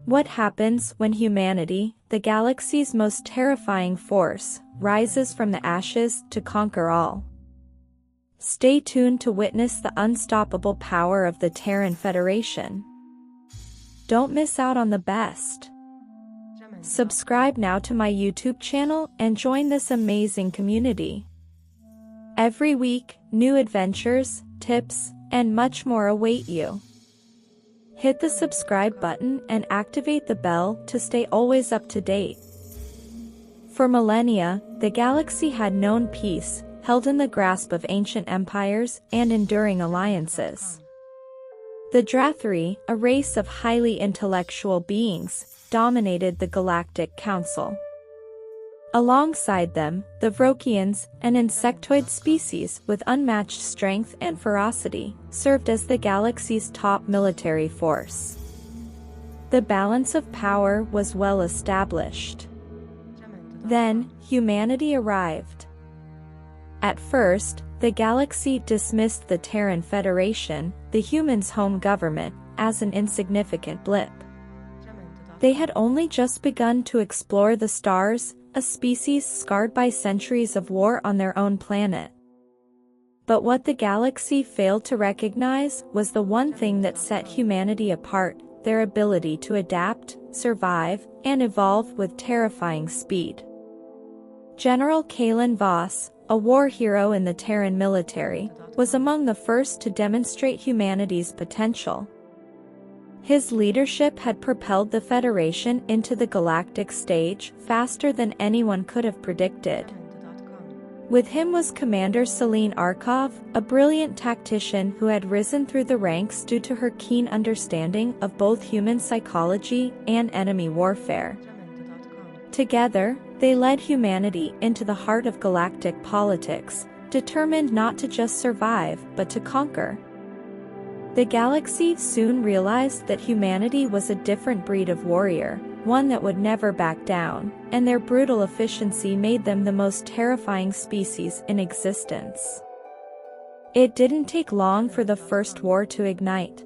What happens when humanity, the galaxy's most terrifying force, rises from the ashes to conquer all? Stay tuned to witness the unstoppable power of the Terran Federation. Don't miss out on the best. Subscribe now to my YouTube channel and join this amazing community. Every week, new adventures, tips, and much more await you. Hit the subscribe button and activate the bell to stay always up to date. For millennia, the galaxy had known peace, held in the grasp of ancient empires and enduring alliances. The Drathari, a race of highly intellectual beings, dominated the Galactic Council. Alongside them, the Vrokians, an insectoid species with unmatched strength and ferocity, served as the galaxy's top military force. The balance of power was well established. Then, humanity arrived. At first, the galaxy dismissed the Terran Federation, the humans' home government, as an insignificant blip. They had only just begun to explore the stars, a species scarred by centuries of war on their own planet. But what the galaxy failed to recognize was the one thing that set humanity apart: their ability to adapt, survive, and evolve with terrifying speed. General Kalen Vos, a war hero in the Terran military, was among the first to demonstrate humanity's potential. His leadership had propelled the Federation into the galactic stage faster than anyone could have predicted. With him was Commander Selene Arkov, a brilliant tactician who had risen through the ranks due to her keen understanding of both human psychology and enemy warfare. Together, they led humanity into the heart of galactic politics, determined not to just survive but to conquer. The galaxy soon realized that humanity was a different breed of warrior, one that would never back down, and their brutal efficiency made them the most terrifying species in existence. It didn't take long for the first war to ignite.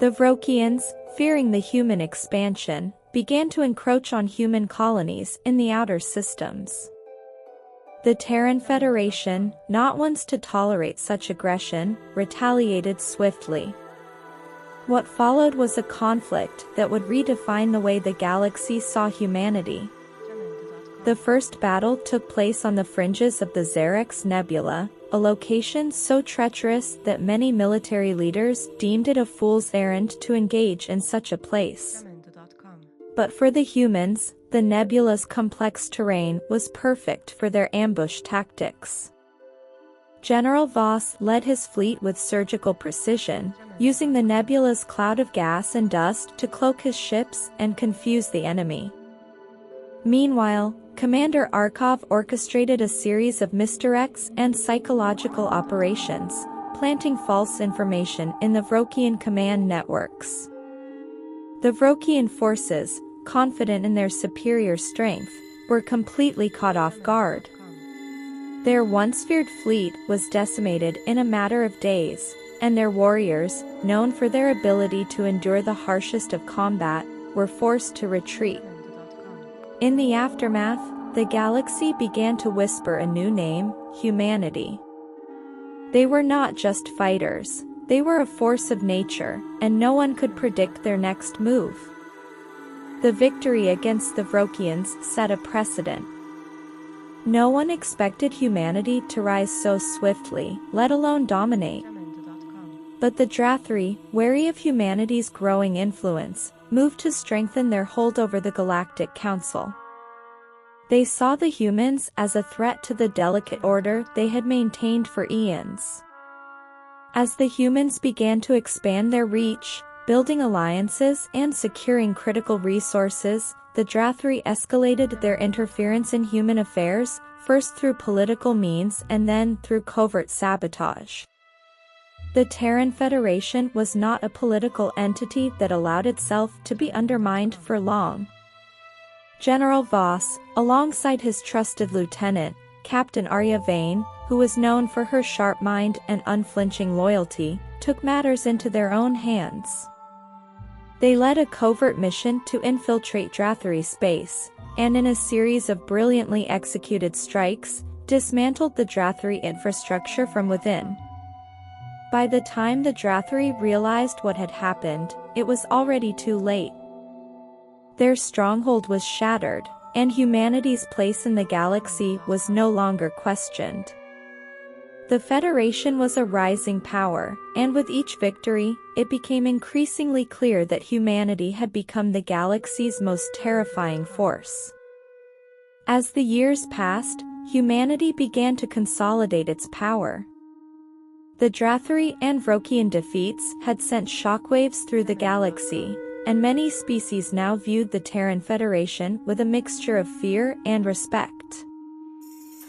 The Vrokians, fearing the human expansion, began to encroach on human colonies in the outer systems. The Terran Federation, not ones to tolerate such aggression, retaliated swiftly. What followed was a conflict that would redefine the way the galaxy saw humanity. The first battle took place on the fringes of the Xerx Nebula, a location so treacherous that many military leaders deemed it a fool's errand to engage in such a place. But for the humans, the nebula's complex terrain was perfect for their ambush tactics. General Vos led his fleet with surgical precision, using the nebula's cloud of gas and dust to cloak his ships and confuse the enemy. Meanwhile, Commander Arkov orchestrated a series of misdirects and psychological operations, planting false information in the Vrokian command networks. The Vrokian forces, confident in their superior strength, were completely caught off guard. Their once feared fleet was decimated in a matter of days, and their warriors, known for their ability to endure the harshest of combat, were forced to retreat. In the aftermath, the galaxy began to whisper a new name: humanity. They were not just fighters, they were a force of nature, and no one could predict their next move. The victory against the Vrokians set a precedent. No one expected humanity to rise so swiftly, let alone dominate. But the Drathari, wary of humanity's growing influence, moved to strengthen their hold over the Galactic Council. They saw the humans as a threat to the delicate order they had maintained for eons. As the humans began to expand their reach, building alliances and securing critical resources, the Drathari escalated their interference in human affairs, first through political means and then through covert sabotage. The Terran Federation was not a political entity that allowed itself to be undermined for long. General Vos, alongside his trusted lieutenant, Captain Arya Vane, who was known for her sharp mind and unflinching loyalty, took matters into their own hands. They led a covert mission to infiltrate Drathari space, and in a series of brilliantly executed strikes, dismantled the Drathari infrastructure from within. By the time the Drathari realized what had happened, it was already too late. Their stronghold was shattered, and humanity's place in the galaxy was no longer questioned. The Federation was a rising power, and with each victory, it became increasingly clear that humanity had become the galaxy's most terrifying force. As the years passed, humanity began to consolidate its power. The Drathari and Vrokian defeats had sent shockwaves through the galaxy, and many species now viewed the Terran Federation with a mixture of fear and respect.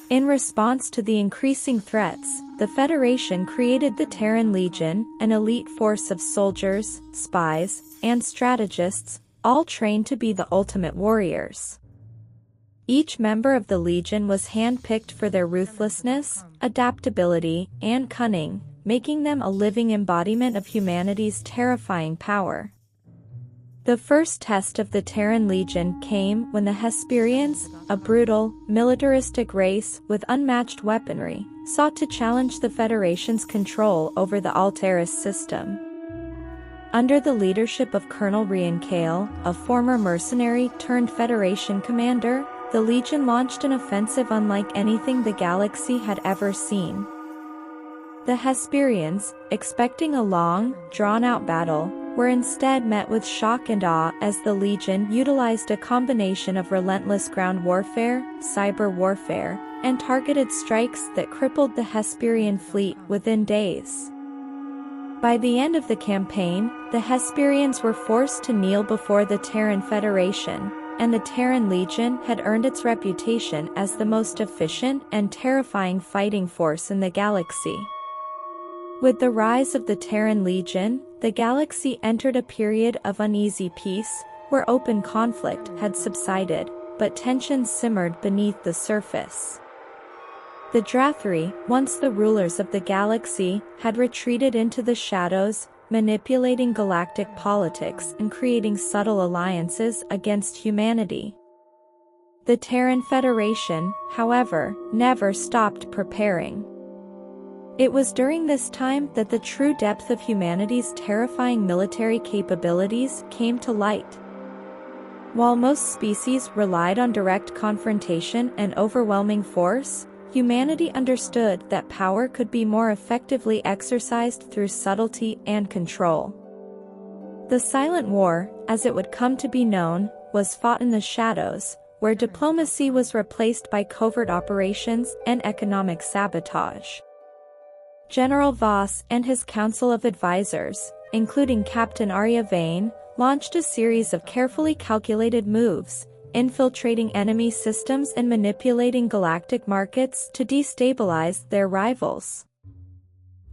In response to the increasing threats, the Federation created the Terran Legion, an elite force of soldiers, spies, and strategists, all trained to be the ultimate warriors. Each member of the Legion was handpicked for their ruthlessness, adaptability, and cunning, making them a living embodiment of humanity's terrifying power. The first test of the Terran Legion came when the Hesperians, a brutal, militaristic race with unmatched weaponry, sought to challenge the Federation's control over the Altaris system. Under the leadership of Colonel Kale, a former mercenary turned Federation commander, the Legion launched an offensive unlike anything the galaxy had ever seen. The Hesperians, expecting a long, drawn-out battle, were instead met with shock and awe as the Legion utilized a combination of relentless ground warfare, cyber warfare, and targeted strikes that crippled the Hesperian fleet within days. By the end of the campaign, the Hesperians were forced to kneel before the Terran Federation, and the Terran Legion had earned its reputation as the most efficient and terrifying fighting force in the galaxy. With the rise of the Terran Legion, the galaxy entered a period of uneasy peace, where open conflict had subsided, but tensions simmered beneath the surface. The Drathari, once the rulers of the galaxy, had retreated into the shadows, manipulating galactic politics and creating subtle alliances against humanity. The Terran Federation, however, never stopped preparing. It was during this time that the true depth of humanity's terrifying military capabilities came to light. While most species relied on direct confrontation and overwhelming force, humanity understood that power could be more effectively exercised through subtlety and control. The Silent War, as it would come to be known, was fought in the shadows, where diplomacy was replaced by covert operations and economic sabotage. General Vos and his council of advisors, including Captain Arya Vane, launched a series of carefully calculated moves, infiltrating enemy systems and manipulating galactic markets to destabilize their rivals.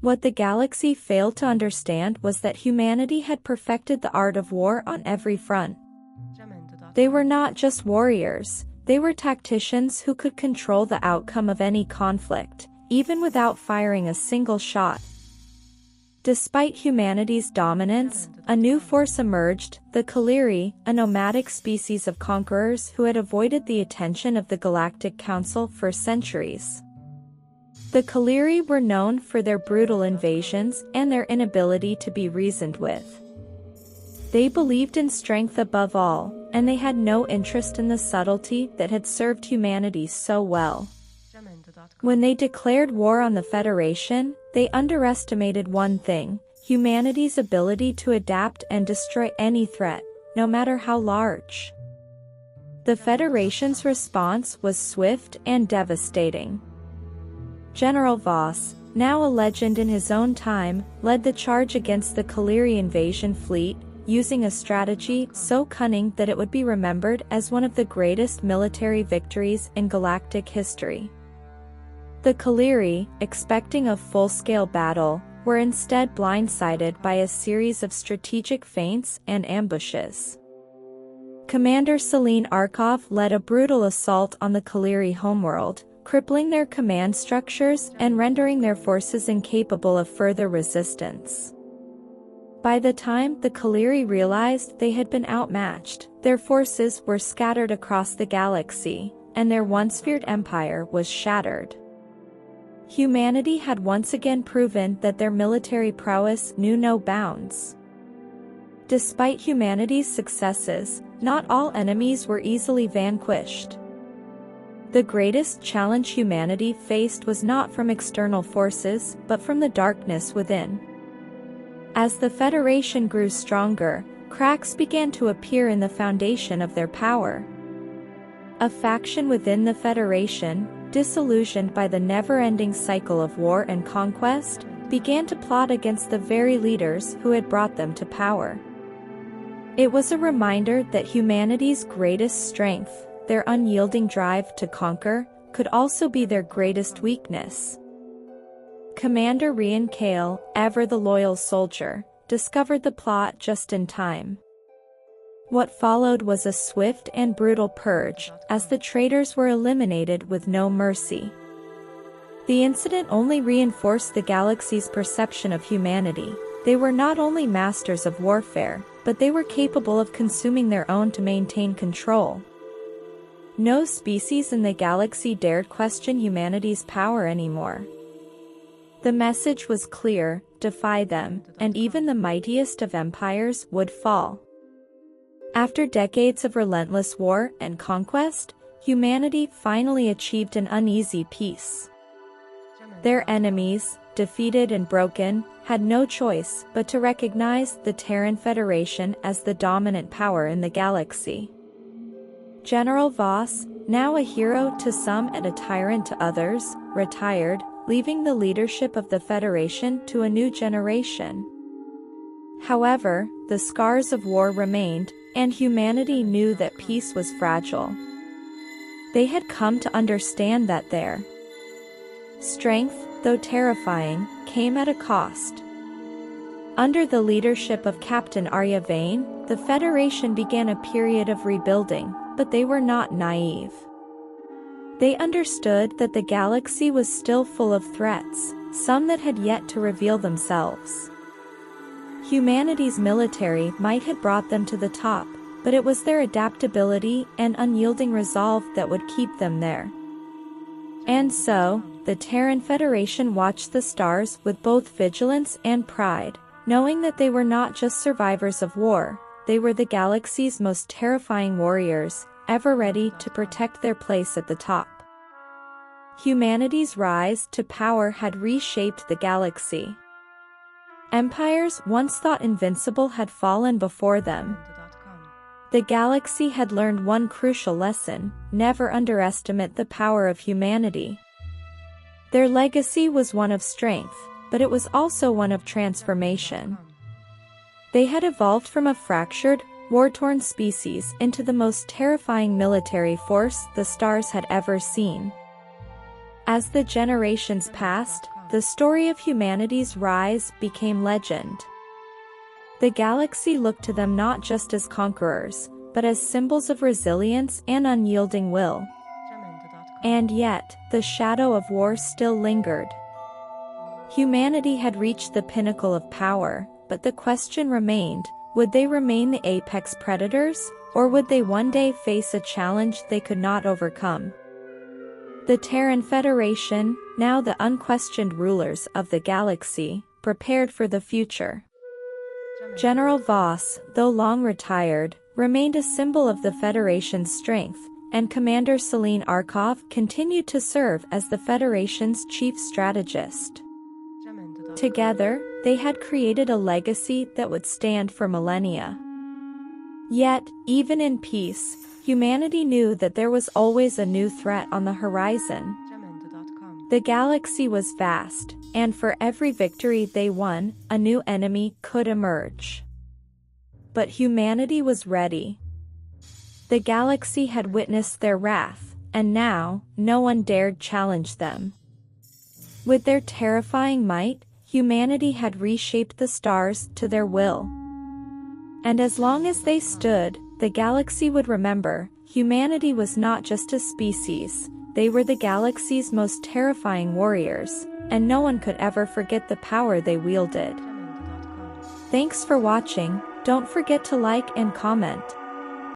What the galaxy failed to understand was that humanity had perfected the art of war on every front. They were not just warriors, they were tacticians who could control the outcome of any conflict, even without firing a single shot. Despite humanity's dominance, a new force emerged, the Qaliri, a nomadic species of conquerors who had avoided the attention of the Galactic Council for centuries. The Qaliri were known for their brutal invasions and their inability to be reasoned with. They believed in strength above all, and they had no interest in the subtlety that had served humanity so well. When they declared war on the Federation, they underestimated one thing: humanity's ability to adapt and destroy any threat, no matter how large. The Federation's response was swift and devastating. General Vos, now a legend in his own time, led the charge against the Qaliri invasion fleet, using a strategy so cunning that it would be remembered as one of the greatest military victories in galactic history. The Qaliri, expecting a full-scale battle, were instead blindsided by a series of strategic feints and ambushes. Commander Selene Arkov led a brutal assault on the Qaliri homeworld, crippling their command structures and rendering their forces incapable of further resistance. By the time the Qaliri realized they had been outmatched, their forces were scattered across the galaxy, and their once feared empire was shattered. Humanity had once again proven that their military prowess knew no bounds. Despite humanity's successes, not all enemies were easily vanquished. The greatest challenge humanity faced was not from external forces, but from the darkness within. As the Federation grew stronger, cracks began to appear in the foundation of their power. A faction within the Federation, disillusioned by the never-ending cycle of war and conquest, began to plot against the very leaders who had brought them to power. It was a reminder that humanity's greatest strength, their unyielding drive to conquer, could also be their greatest weakness. Commander Rian Kale, ever the loyal soldier, discovered the plot just in time. What followed was a swift and brutal purge, as the traitors were eliminated with no mercy. The incident only reinforced the galaxy's perception of humanity. They were not only masters of warfare, but they were capable of consuming their own to maintain control. No species in the galaxy dared question humanity's power anymore. The message was clear: defy them, and even the mightiest of empires would fall. After decades of relentless war and conquest, humanity finally achieved an uneasy peace. Their enemies, defeated and broken, had no choice but to recognize the Terran Federation as the dominant power in the galaxy. General Vos, now a hero to some and a tyrant to others, retired, leaving the leadership of the Federation to a new generation. However, the scars of war remained, and humanity knew that peace was fragile. They had come to understand that their strength, though terrifying, came at a cost. Under the leadership of Captain Arya Vane, the Federation began a period of rebuilding, but they were not naive. They understood that the galaxy was still full of threats, some that had yet to reveal themselves. Humanity's military might have brought them to the top, but it was their adaptability and unyielding resolve that would keep them there. And so, the Terran Federation watched the stars with both vigilance and pride, knowing that they were not just survivors of war, they were the galaxy's most terrifying warriors, ever ready to protect their place at the top. Humanity's rise to power had reshaped the galaxy. Empires once thought invincible had fallen before them. The galaxy had learned one crucial lesson: never underestimate the power of humanity. Their legacy was one of strength, but it was also one of transformation. They had evolved from a fractured, war-torn species into the most terrifying military force the stars had ever seen. As the generations passed, the story of humanity's rise became legend. The galaxy looked to them not just as conquerors, but as symbols of resilience and unyielding will. And yet, the shadow of war still lingered. Humanity had reached the pinnacle of power, but the question remained: would they remain the apex predators, or would they one day face a challenge they could not overcome? The Terran Federation, now the unquestioned rulers of the galaxy, prepared for the future. General Vos, though long retired, remained a symbol of the Federation's strength, and Commander Selene Arkov continued to serve as the Federation's chief strategist. Together, they had created a legacy that would stand for millennia. Yet, even in peace, humanity knew that there was always a new threat on the horizon. The galaxy was vast, and for every victory they won, a new enemy could emerge. But humanity was ready. The galaxy had witnessed their wrath, and now, no one dared challenge them. With their terrifying might, humanity had reshaped the stars to their will. And as long as they stood, the galaxy would remember, humanity was not just a species, they were the galaxy's most terrifying warriors, and no one could ever forget the power they wielded. Thanks for watching, don't forget to like and comment.